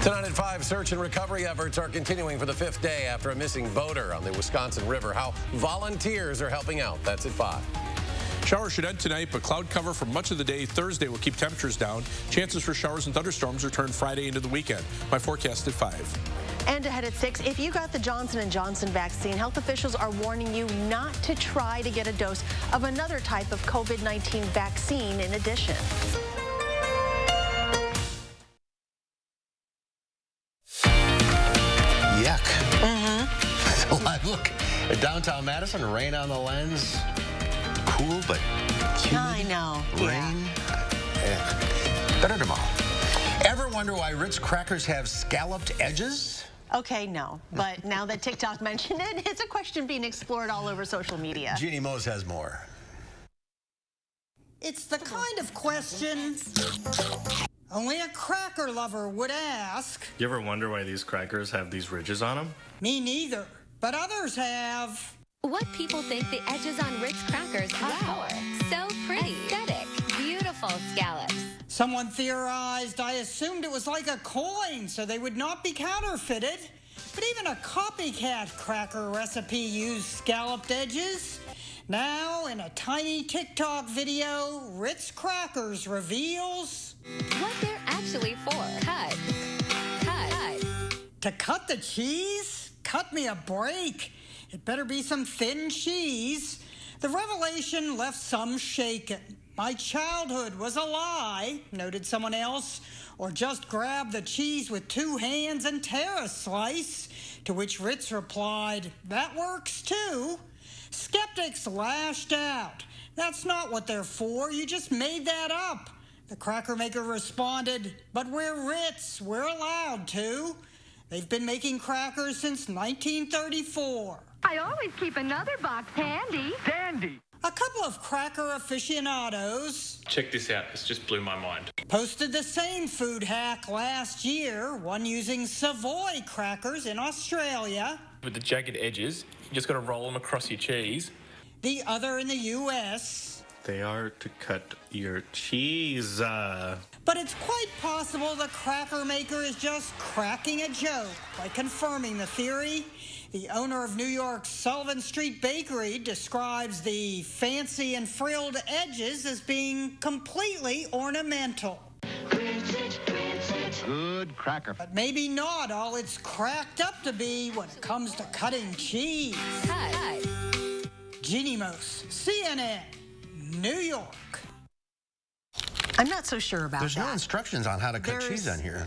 Tonight at 5, search and recovery efforts are continuing for the 5th day after a missing boater on the Wisconsin River. How volunteers are helping out. That's at 5. Showers should end tonight, but cloud cover for much of the day Thursday will keep temperatures down. Chances for showers and thunderstorms return Friday into the weekend. My forecast at 5. And ahead at 6, if you got the Johnson & Johnson vaccine, health officials are warning you not to try to get a dose of another type of COVID-19 vaccine in addition. Yuck. A live look at downtown Madison. Rain on the lens. Cool, but humid. I know. Rain. Yeah. Better tomorrow. Ever wonder why Ritz crackers have scalloped edges? Okay, no. But now that TikTok mentioned it, it's a question being explored all over social media. Jeannie Mose has more. It's the kind of question only a cracker lover would ask. You ever wonder why these crackers have these ridges on them? Me neither, but others have. What people think the edges on Ritz crackers are for. So pretty. Aesthetic. Beautiful scallops. Someone theorized I assumed it was like a coin, so they would not be counterfeited. But even a copycat cracker recipe used scalloped edges. Now, in a tiny TikTok video, Ritz Crackers reveals what they're actually for. Cut. To cut the cheese? Cut me a break. It better be some thin cheese. The revelation left some shaken. My childhood was a lie, noted someone else, or just grab the cheese with 2 hands and tear a slice, to which Ritz replied, that works too. Skeptics lashed out. That's not what they're for. You just made that up. The cracker maker responded, but we're Ritz. We're allowed to. They've been making crackers since 1934. I always keep another box handy. Dandy. A couple of cracker aficionados Check this out. This just blew my mind. posted the same food hack last year, one using Savoy crackers in Australia, With the jagged edges, you just got to roll them across your cheese. the other in the US. They are to cut your cheese. But it's quite possible the cracker maker is just cracking a joke by confirming the theory. The owner of New York's Sullivan Street Bakery describes the fancy and frilled edges as being completely ornamental. Good cracker. But maybe not all it's cracked up to be when it comes to cutting cheese. Jeannie Mose, CNN, New York. I'm not so sure about There's that. no instructions on how to cut cheese on here.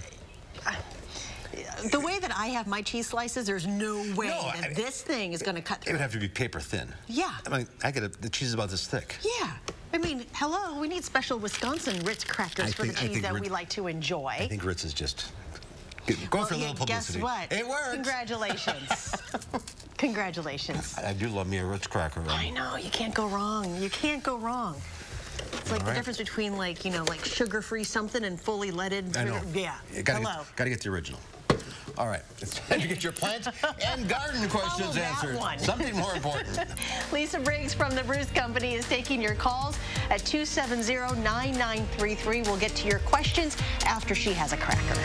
The way that I have my cheese slices, there's no way that this thing is going to cut through. It would have to be paper thin. Yeah. I mean, the cheese is about this thick. Yeah. I mean, hello, we need special Wisconsin Ritz crackers for the cheese that we like to enjoy. I think Ritz is just go for a little publicity. Guess what? It works. Congratulations. Congratulations. I do love me a Ritz cracker. I know, you can't go wrong. You can't go wrong. It's like the difference between like sugar-free something and fully leaded. I know. Yeah. Got to get the original. All right, it's time to get your plant and garden questions answered. Something more important. Lisa Briggs from the Bruce Company is taking your calls at 270-9933. We'll get to your questions after she has a cracker.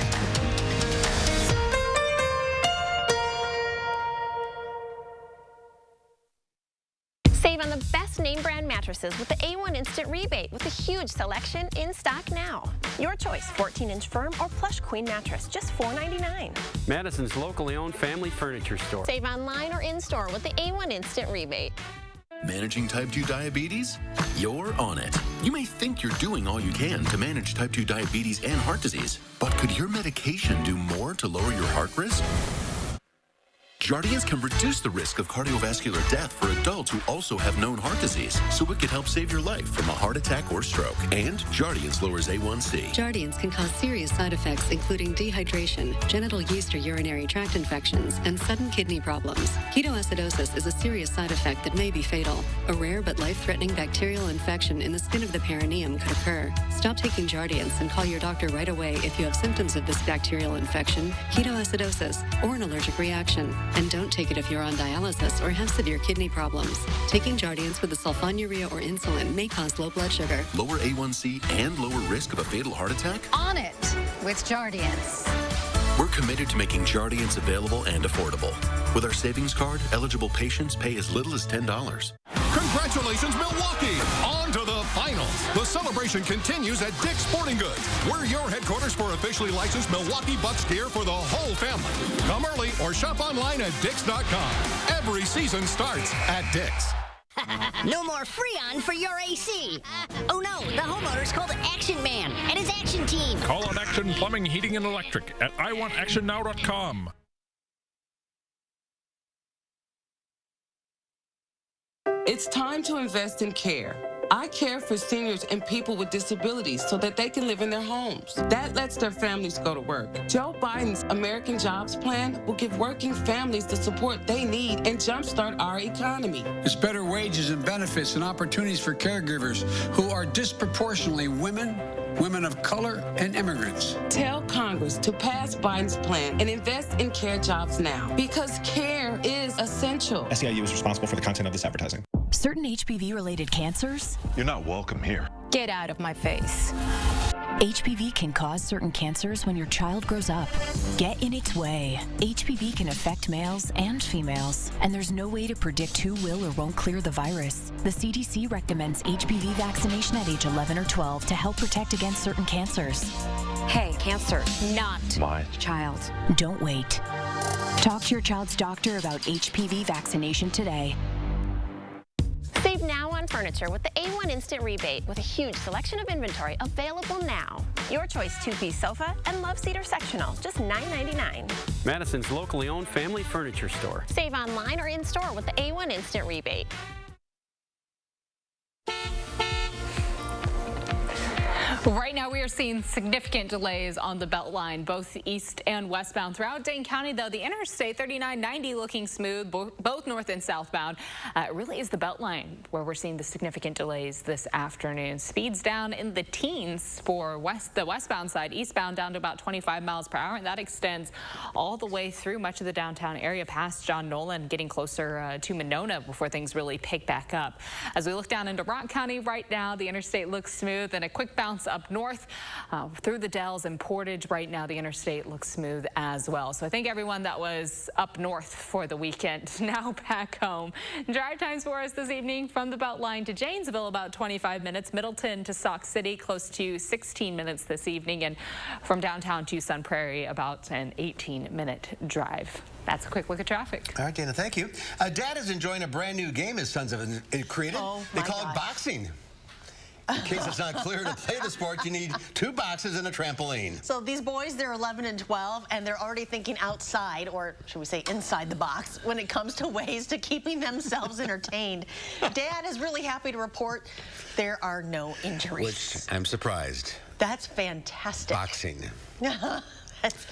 Save on the best name brand mattresses with the A1 Instant Rebate with a huge selection in stock now. Your choice, 14-inch firm or plush queen mattress, just $4.99. Madison's locally owned family furniture store. Save online or in-store with the A1 Instant Rebate. Managing type 2 diabetes? You're on it. You may think you're doing all you can to manage type 2 diabetes and heart disease, but could your medication do more to lower your heart risk? Jardiance can reduce the risk of cardiovascular death for adults who also have known heart disease, so it could help save your life from a heart attack or stroke. And Jardiance lowers A1C. Jardiance can cause serious side effects, including dehydration, genital yeast or urinary tract infections, and sudden kidney problems. Ketoacidosis is a serious side effect that may be fatal. A rare but life-threatening bacterial infection in the skin of the perineum could occur. Stop taking Jardiance and call your doctor right away if you have symptoms of this bacterial infection, ketoacidosis, or an allergic reaction. And don't take it if you're on dialysis or have severe kidney problems. Taking Jardiance with a sulfonylurea or insulin may cause low blood sugar. Lower A1C and lower risk of a fatal heart attack? On it with Jardiance. We're committed to making Jardiance available and affordable. With our savings card, eligible patients pay as little as $10. Congratulations, Milwaukee! On to the finals. The celebration continues at Dick's Sporting Goods. We're your headquarters for officially licensed Milwaukee Bucks gear for the whole family. Come early or shop online at Dicks.com. Every season starts at Dick's. No more Freon for your AC. Oh no, the homeowner's called Action Man and his action team. Call on Action Plumbing, Heating, and Electric at iwantactionnow.com. It's time to invest in care. I care for seniors and people with disabilities so that they can live in their homes. That lets their families go to work. Joe Biden's American Jobs Plan will give working families the support they need and jumpstart our economy. It's better wages and benefits and opportunities for caregivers who are disproportionately women of color, and immigrants. Tell Congress to pass Biden's plan and invest in care jobs now, because care is essential. SEIU is responsible for the content of this advertising. Certain HPV-related cancers? You're not welcome here. Get out of my face. HPV can cause certain cancers when your child grows up. Get in its way. HPV can affect males and females, and there's no way to predict who will or won't clear the virus. The CDC recommends HPV vaccination at age 11 or 12 to help protect against certain cancers. Hey, cancer, not my child. Don't wait. Talk to your child's doctor about HPV vaccination today. Save now on furniture with the A1 Instant Rebate with a huge selection of inventory available now. Your choice, two-piece sofa and love seater sectional, just $9.99. Madison's locally owned family furniture store. Save online or in-store with the A1 Instant Rebate. Right now, we are seeing significant delays on the Beltline, both east and westbound. Throughout Dane County, though, the Interstate 3990 looking smooth, both north and southbound. It really is the Beltline where we're seeing the significant delays this afternoon. Speeds down in the teens for the westbound side, eastbound down to about 25 miles per hour, and that extends all the way through much of the downtown area past John Nolan, getting closer to Monona before things really pick back up. As we look down into Rock County right now, the interstate looks smooth, and a quick bounce up north through the Dells and Portage. Right now, the interstate looks smooth as well. So I think everyone that was up north for the weekend now back home. Drive times for us this evening from the Beltline to Janesville, about 25 minutes. Middleton to Sauk City, close to 16 minutes this evening. And from downtown to Sun Prairie, about an 18-minute drive. That's a quick look at traffic. All right, Dana, thank you. Dad is enjoying a brand new game his sons have created. Oh, they call it boxing. In case it's not clear, to play the sport, you need 2 boxes and a trampoline. So these boys, they're 11 and 12, and they're already thinking outside, or should we say inside the box, when it comes to ways to keeping themselves entertained. Dad is really happy to report there are no injuries. Which I'm surprised. That's fantastic. Boxing. That's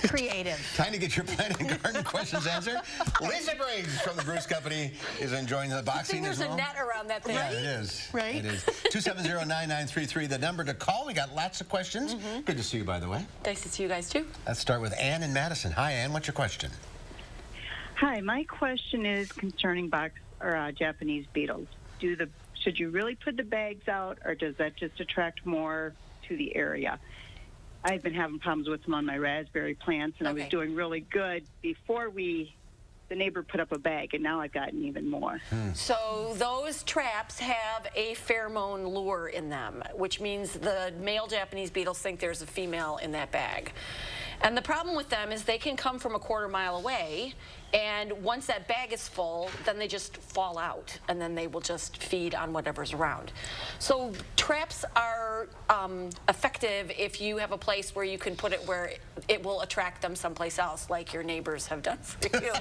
creative. Time to get your plant and garden questions answered. Lisa Briggs from the Bruce Company is enjoying the boxing as well. There's a net around that thing. Yeah, it is. Right? It is. 270-9933, the number to call. We got lots of questions. Good to see you, by the way. Nice to see you guys, too. Let's start with Ann in Madison. Hi, Ann. What's your question? Hi, my question is concerning Japanese beetles. Should you really put the bags out, or does that just attract more to the area? I've been having problems with them on my raspberry plants, and I was doing really good before the neighbor put up a bag, and now I've gotten even more. So those traps have a pheromone lure in them, which means the male Japanese beetles think there's a female in that bag. And the problem with them is they can come from a quarter mile away, and once that bag is full, then they just fall out, and then they will just feed on whatever's around. So traps are effective if you have a place where you can put it where it will attract them someplace else, like your neighbors have done for you.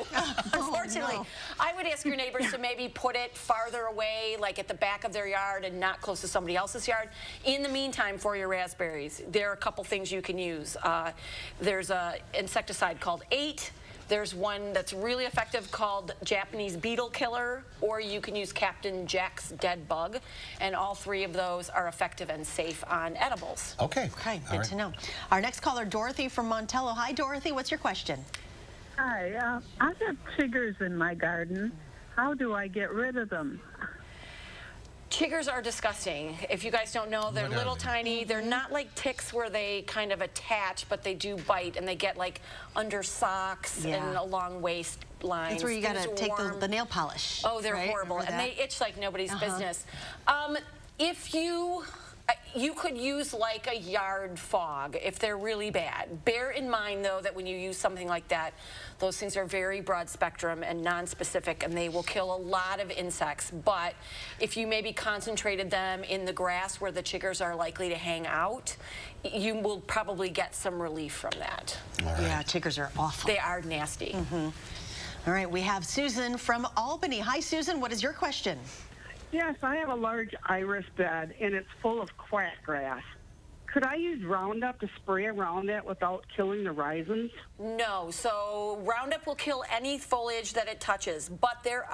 Unfortunately, I would ask your neighbors to maybe put it farther away, like at the back of their yard and not close to somebody else's yard. In the meantime, for your raspberries, there are a couple things you can use. There's an insecticide called 8. There's one that's really effective called Japanese Beetle Killer, or you can use Captain Jack's Dead Bug, and all 3 of those are effective and safe on edibles. Okay. Okay, good to know. Our next caller, Dorothy from Montello. Hi, Dorothy. What's your question? Hi. I've got chiggers in my garden. How do I get rid of them? Chiggers are disgusting. If you guys don't know, they're little tiny. They're not like ticks where they kind of attach, but they do bite, and they get like under socks and along waistlines. That's where you got to take the nail polish. Oh, they're horrible, and they itch like nobody's business. If you could use like a yard fog if they're really bad. Bear in mind, though, that when you use something like that, those things are very broad spectrum and non-specific, and they will kill a lot of insects. But if you maybe concentrated them in the grass where the chiggers are likely to hang out, you will probably get some relief from that. Yeah, chiggers are awful. They are nasty. All right, we have Susan from Albany. Hi, Susan. What is your question? Yes, I have a large iris bed, and it's full of quackgrass. Could I use Roundup to spray around it without killing the rhizins? No. So Roundup will kill any foliage that it touches, but there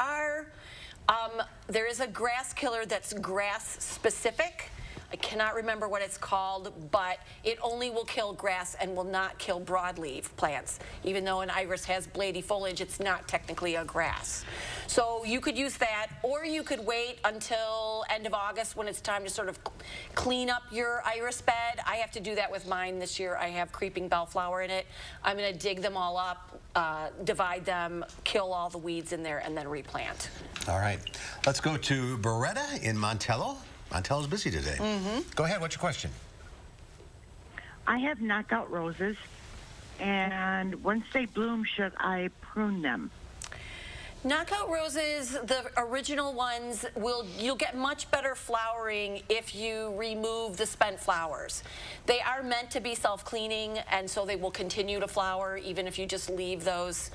is a grass killer that's grass specific. I cannot remember what it's called, but it only will kill grass and will not kill broadleaf plants. Even though an iris has blady foliage, it's not technically a grass. So you could use that, or you could wait until end of August when it's time to sort of clean up your iris bed. I have to do that with mine this year. I have creeping bellflower in it. I'm going to dig them all up, divide them, kill all the weeds in there, and then replant. All right. Let's go to Beretta in Montello. Montello's busy today. Go ahead. What's your question? I have knockout roses, and once they bloom, should I prune them? Knockout roses, the original ones, you'll get much better flowering if you remove the spent flowers. They are meant to be self-cleaning, and so they will continue to flower even if you just leave those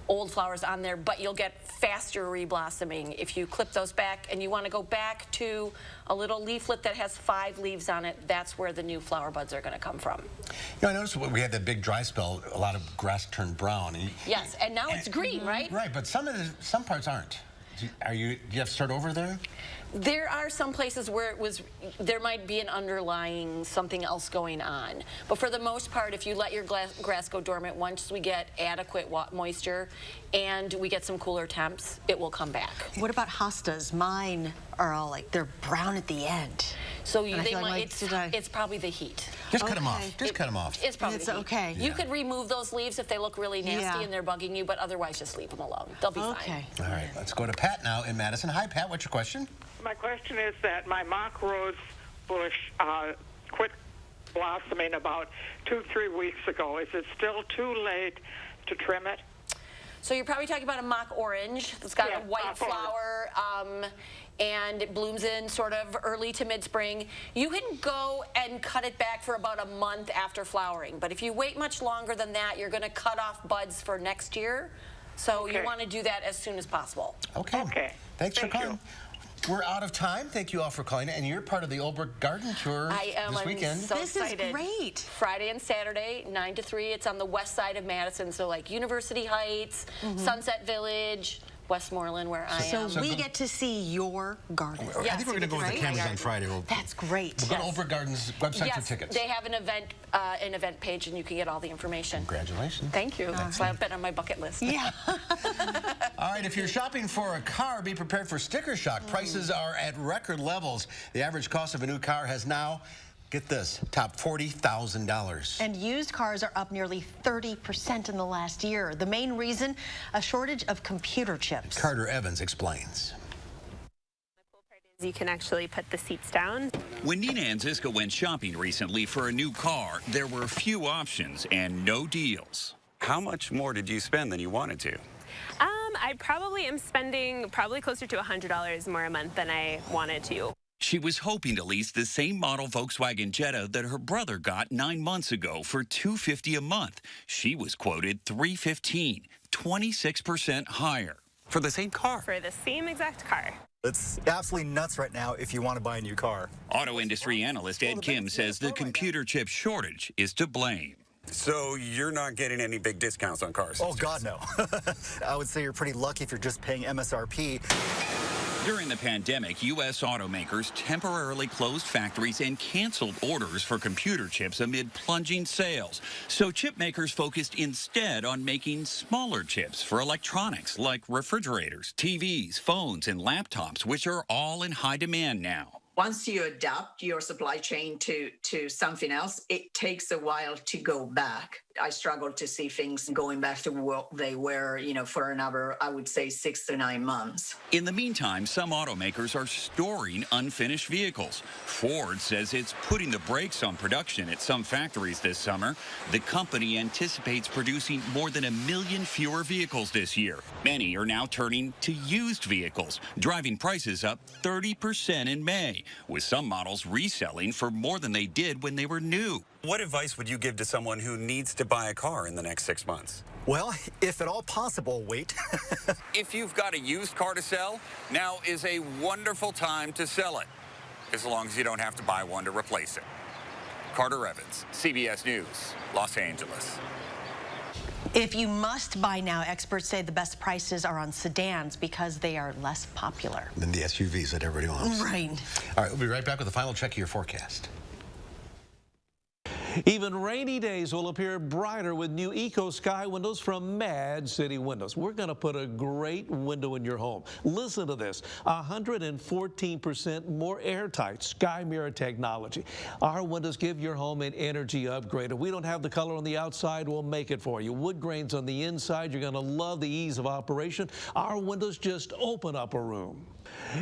old flowers on there, but you'll get faster reblossoming if you clip those back, and you want to go back to a little leaflet that has 5 leaves on it. That's where the new flower buds are going to come from. You know, I noticed when we had that big dry spell, a lot of grass turned brown. Yes, and now it's green, right? Right, but some parts aren't. Do you have to start over there? There are some places where there might be an underlying something else going on. But for the most part, if you let your grass go dormant, once we get adequate moisture and we get some cooler temps, it will come back. What about hostas? Mine are all like, they're brown at the end. So it's probably the heat. Just cut them off. Just cut them off. It's probably the heat. Okay. You could remove those leaves if they look really nasty and they're bugging you, but otherwise just leave them alone. They'll be fine. All right, let's go to Pat now in Madison. Hi, Pat. What's your question? My question is that my mock rose bush quit blossoming about 2-3 weeks ago. Is it still too late to trim it? So you're probably talking about a mock orange that's got a white flower. and it blooms in sort of early to mid-spring, you can go and cut it back for about a month after flowering. But if you wait much longer than that, you're going to cut off buds for next year. So you want to do that as soon as possible. Okay. Thanks for calling. We're out of time. Thank you all for calling. And you're part of the Oberg Garden Tour this weekend. So excited. Is great. Friday and Saturday, 9 to 3. It's on the west side of Madison, so like University Heights, Sunset Village, Westmoreland, where I am. So we get to see your garden. I think we're going to go with the cameras on Friday. That's great. We'll go to Oberg Garden's website for tickets. They have an event page, and you can get all the information. Congratulations. Thank you. So I've been on my bucket list. Yeah. All right, if you're shopping for a car, be prepared for sticker shock. Prices are at record levels. The average cost of a new car has now, get this, topped $40,000. And used cars are up nearly 30% in the last year. The main reason, a shortage of computer chips. Carter Evans explains. You can actually put the seats down. When Nina and Ziska went shopping recently for a new car, there were few options and no deals. How much more did you spend than you wanted to? I probably am spending closer to $100 more a month than I wanted to. She was hoping to lease the same model Volkswagen Jetta that her brother got 9 months ago for $250 a month. She was quoted $315, 26% higher. For the same car? For the same exact car. It's absolutely nuts right now if you want to buy a new car. Auto industry analyst Ed Kim says the computer chip shortage is to blame. So you're not getting any big discounts on cars? Oh, God, no. I would say you're pretty lucky if you're just paying MSRP. During the pandemic, U.S. automakers temporarily closed factories and canceled orders for computer chips amid plunging sales. So chip makers focused instead on making smaller chips for electronics like refrigerators, TVs, phones, and laptops, which are all in high demand now. Once you adapt your supply chain to something else, it takes a while to go back. I struggle to see things going back to what they were, for another, I would say, 6 to 9 months. In the meantime, some automakers are storing unfinished vehicles. Ford says it's putting the brakes on production at some factories this summer. The company anticipates producing more than 1 million fewer vehicles this year. Many are now turning to used vehicles, driving prices up 30% in May, with some models reselling for more than they did when they were new. What advice would you give to someone who needs to buy a car in the next 6 months? Well, if at all possible, wait. If you've got a used car to sell, now is a wonderful time to sell it, as long as you don't have to buy one to replace it. Carter Evans, CBS News, Los Angeles. If you must buy now, experts say the best prices are on sedans because they are less popular than the SUVs that everybody wants. Right. All right, we'll be right back with a final check of your forecast. Even rainy days will appear brighter with new Eco Sky windows from Mad City Windows. We're going to put a great window in your home. Listen to this, 114% more airtight Sky Mirror technology. Our windows give your home an energy upgrade. If we don't have the color on the outside, we'll make it for you. Wood grains on the inside, you're going to love the ease of operation. Our windows just open up a room.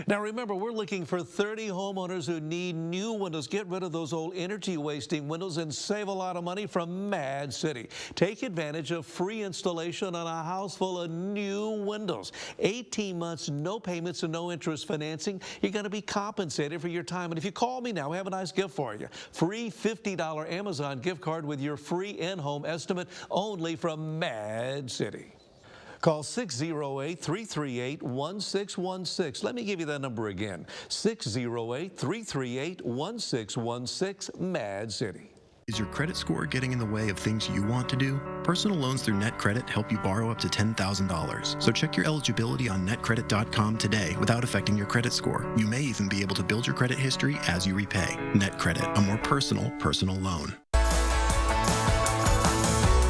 Now remember, we're looking for 30 homeowners who need new windows. Get rid of those old energy-wasting windows and save a lot of money from Mad City. Take advantage of free installation on a house full of new windows. 18 months, no payments and no interest financing. You're going to be compensated for your time. And if you call me now, we have a nice gift for you. Free $50 Amazon gift card with your free in-home estimate only from Mad City. Call 608-338-1616. Let me give you that number again, 608-338-1616, Mad City. Is your credit score getting in the way of things you want to do? Personal loans through NetCredit help you borrow up to $10,000. So check your eligibility on netcredit.com today without affecting your credit score. You may even be able to build your credit history as you repay. NetCredit, a more personal loan.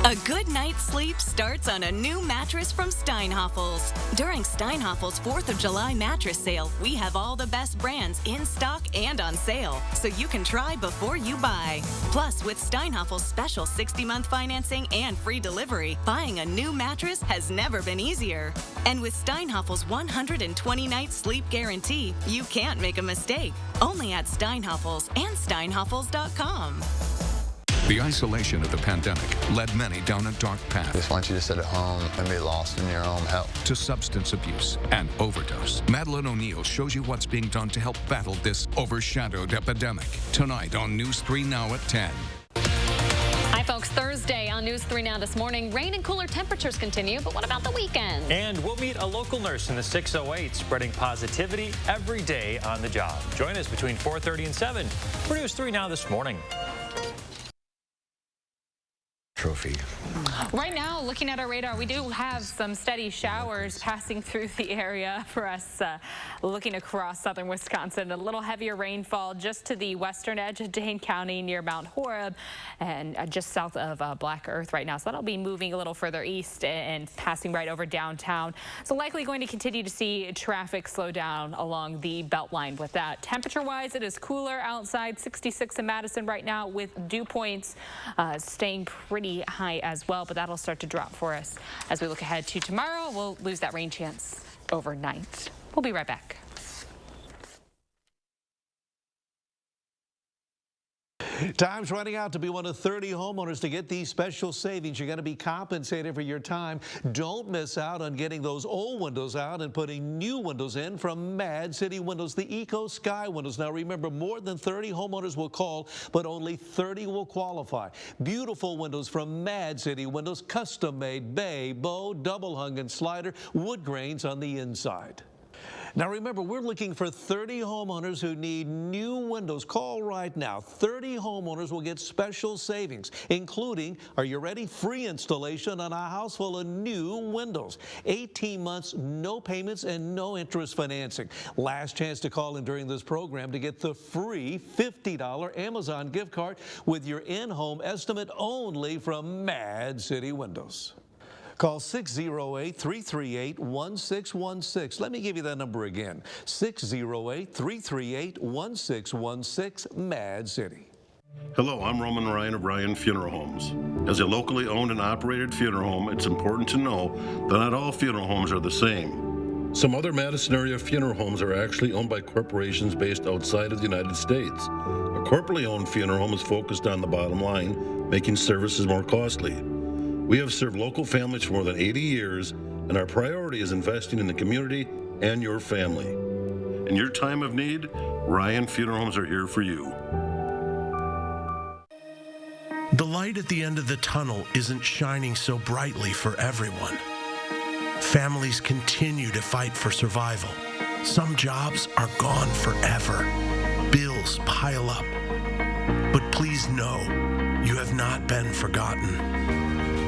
A good night's sleep starts on a new mattress from Steinhafels. During Steinhafels' 4th of July mattress sale, we have all the best brands in stock and on sale, so you can try before you buy. Plus, with Steinhafels' special 60-month financing and free delivery, buying a new mattress has never been easier. And with Steinhafels' 120-night sleep guarantee, you can't make a mistake. Only at Steinhafels and steinhafels.com. The isolation of the pandemic led many down a dark path. Just want you to sit at home and be lost in your own hell. To substance abuse and overdose. Madeline O'Neill shows you what's being done to help battle this overshadowed epidemic. Tonight on News 3 Now at 10. Hi, folks. Thursday on News 3 Now this morning. Rain and cooler temperatures continue, but what about the weekend? And we'll meet a local nurse in the 608 spreading positivity every day on the job. Join us between 4:30 and 7 for News 3 Now this morning. Trophy. Right now, looking at our radar, we do have some steady showers passing through the area for us looking across southern Wisconsin. A little heavier rainfall just to the western edge of Dane County near Mount Horeb and just south of Black Earth right now. So that'll be moving a little further east and passing right over downtown. So likely going to continue to see traffic slow down along the Beltline with that. Temperature-wise, it is cooler outside, 66 in Madison right now with dew points staying pretty high as well, but that'll start to drop for us as we look ahead to tomorrow. We'll lose that rain chance overnight. We'll be right back. Time's running out to be one of 30 homeowners to get these special savings. You're going to be compensated for your time. Don't miss out on getting those old windows out and putting new windows in from Mad City Windows, the Eco Sky windows. Now remember, more than 30 homeowners will call, but only 30 will qualify. Beautiful windows from Mad City Windows, custom made, bay, bow, double hung and slider, wood grains on the inside. Now remember, we're looking for 30 homeowners who need new windows. Call right now. 30 homeowners will get special savings, including, are you ready? Free installation on a house full of new windows. 18 months, no payments, and no interest financing. Last chance to call in during this program to get the free $50 Amazon gift card with your in-home estimate only from Mad City Windows. Call 608-338-1616. Let me give you that number again. 608-338-1616, Mad City. Hello, I'm Roman Ryan of Ryan Funeral Homes. As a locally owned and operated funeral home, it's important to know that not all funeral homes are the same. Some other Madison area funeral homes are actually owned by corporations based outside of the United States. A corporately owned funeral home is focused on the bottom line, making services more costly. We have served local families for more than 80 years, and our priority is investing in the community and your family. In your time of need, Ryan Funeral Homes are here for you. The light at the end of the tunnel isn't shining so brightly for everyone. Families continue to fight for survival. Some jobs are gone forever. Bills pile up. But please know, you have not been forgotten.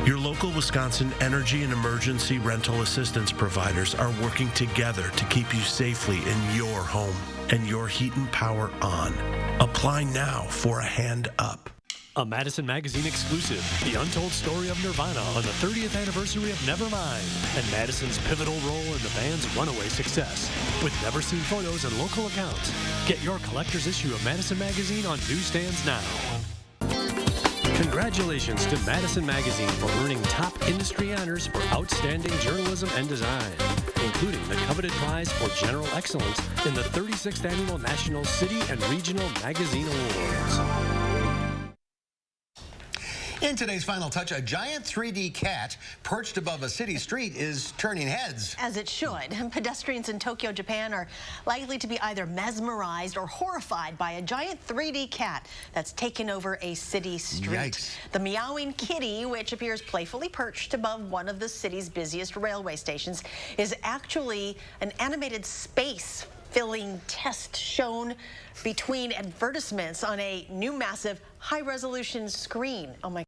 Your local Wisconsin energy and emergency rental assistance providers are working together to keep you safely in your home and your heat and power on. Apply now for a hand up. A Madison Magazine exclusive, the untold story of Nirvana on the 30th anniversary of Nevermind, and Madison's pivotal role in the band's runaway success. With never-seen photos and local accounts, get your collector's issue of Madison Magazine on newsstands now. Congratulations to Madison Magazine for earning top industry honors for outstanding journalism and design, including the coveted prize for general excellence in the 36th Annual National City and Regional Magazine Awards. In today's Final Touch, a giant 3D cat perched above a city street is turning heads. As it should. Pedestrians in Tokyo, Japan are likely to be either mesmerized or horrified by a giant 3D cat that's taken over a city street. Yikes. The meowing kitty, which appears playfully perched above one of the city's busiest railway stations, is actually an animated space filling test shown between advertisements on a new massive high-resolution screen. Oh my